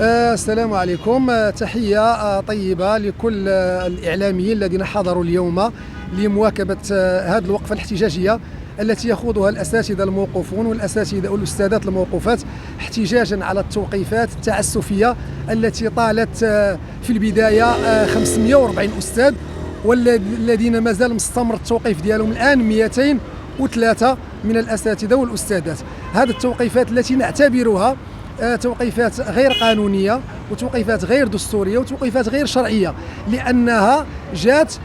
السلام عليكم. تحية طيبة لكل الإعلاميين الذين حضروا اليوم لمواكبة هذه الوقفة الاحتجاجية التي يخوضها الأساتذة الموقوفون والأساتذة والأستاذات الموقوفات احتجاجا على التوقيفات التعسفية التي طالت في البداية 540 أستاذ، والذين ما زال مستمر التوقيف ديالهم الآن 203 من الأساتذة والأستاذات. هذه التوقيفات التي نعتبرها توقيفات غير قانونية وتوقيفات غير دستورية وتوقيفات غير شرعية، لأنها جاءت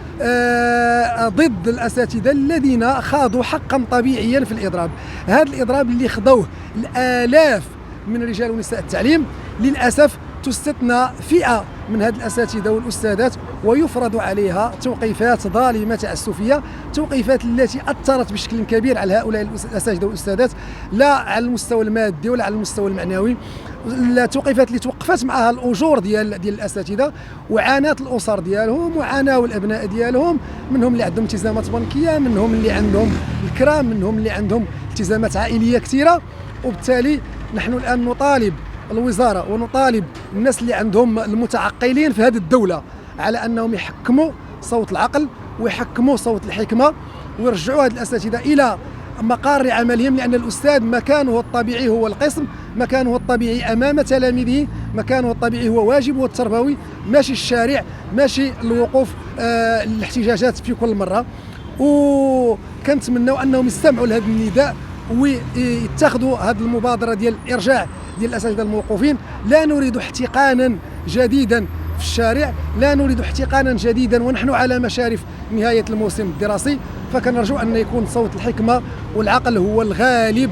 ضد الأساتذة الذين خاضوا حقا طبيعيا في الإضراب. هذا الإضراب اللي خضوه الآلاف من رجال ونساء التعليم، للأسف تستثنى فئة من هذه الأساتذة والأستاذات ويفرض عليها توقيفات ظالمة تعسفية، توقيفات التي أثرت بشكل كبير على هؤلاء الأساتذة والأستاذات، لا على المستوى المادي ولا على المستوى المعنوي. التوقيفات اللي توقفت معها الأجور ديال الأساتذة، وعانات الأسر ديالهم وعاناوا الأبناء ديالهم، منهم اللي عندهم التزامات بنكية، منهم اللي عندهم الكرام، منهم اللي عندهم التزامات عائلية كثيرة. وبالتالي نحن الآن نطالب الوزارة ونطالب الناس اللي عندهم المتعقلين في هذه الدولة على أنهم يحكموا صوت العقل ويحكموا صوت الحكمة ويرجعوا هذه الأساتذة إلى مقار عملهم، لأن الأستاذ مكانه الطبيعي هو القسم، مكانه الطبيعي أمام تلاميذه، مكانه الطبيعي هو واجبه التربوي، ماشي الشارع، ماشي الوقوف الاحتجاجات في كل مرة. وكنتمنوا أنهم يستمعوا لهذا النداء ويتخذوا هذه المبادرة ديال الإرجاع ديال الأساتذة الموقوفين. لا نريد احتقانا جديدا في الشارع، لا نريد احتقانا جديدا ونحن على مشارف نهاية الموسم الدراسي، فكنرجو أن يكون صوت الحكمة والعقل هو الغالب،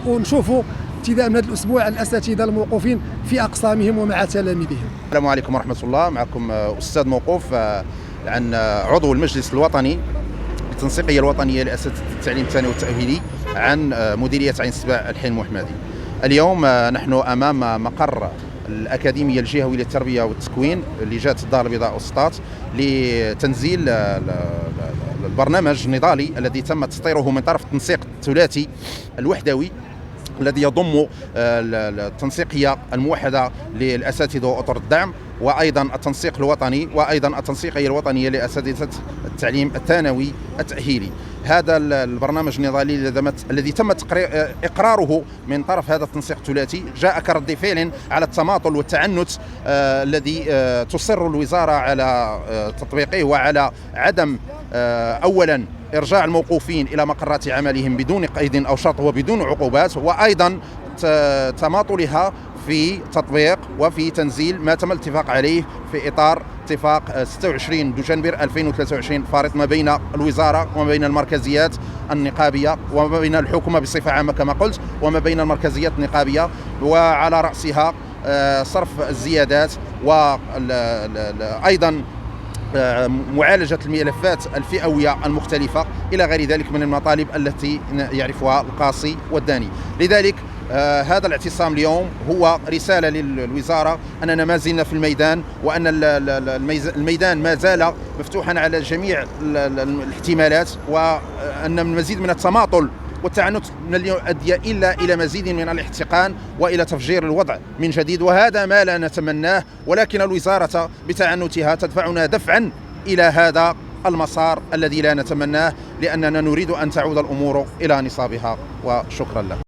ونشوفوا ابتداء من هذا الأسبوع الأساتذة الموقوفين في أقسامهم ومع تلاميذهم. السلام عليكم ورحمة الله. معكم أستاذ موقوف عن عضو المجلس الوطني التنسيقية الوطنية لأساتذة التعليم الثانوي والتأهيلي عن مديرية عين سبع الحين المحمدي. اليوم نحن أمام مقر الأكاديمية الجهوية للتربية والتكوين اللي جات الدار البيضاء وسطات لتنزيل البرنامج النضالي الذي تم تسطيره من طرف التنسيق الثلاثي الوحدوي الذي يضم التنسيقية الموحدة للأساتذة وأطر الدعم، وأيضا التنسيق الوطني، وأيضا التنسيقية الوطنية لأساتذة التعليم الثانوي التأهيلي. هذا البرنامج النضالي الذي تم إقراره من طرف هذا التنسيق الثلاثي جاء كرد فعل على التماطل والتعنت الذي تصر الوزارة على تطبيقه، وعلى عدم أولا إرجاع الموقوفين إلى مقرات عملهم بدون قيد أو شرط وبدون عقوبات، وأيضا تماطلها في تطبيق وفي تنزيل ما تم الاتفاق عليه في إطار اتفاق 26 دجنبر 2023 فارط ما بين الوزارة وما بين المركزيات النقابية وما بين الحكومة بصفة عامة كما قلت وما بين المركزيات النقابية، وعلى رأسها صرف الزيادات وأيضا معالجة الملفات الفئوية المختلفة إلى غير ذلك من المطالب التي يعرفها القاصي والداني. لذلك هذا الاعتصام اليوم هو رسالة للوزارة أننا ما زلنا في الميدان، وأن الميدان ما زال مفتوحا على جميع الاحتمالات، وأن المزيد من التماطل والتعنت لن يؤدي إلا إلى مزيد من الاحتقان وإلى تفجير الوضع من جديد، وهذا ما لا نتمناه، ولكن الوزارة بتعنتها تدفعنا دفعا إلى هذا المسار الذي لا نتمناه، لأننا نريد أن تعود الأمور إلى نصابها. وشكرا لك.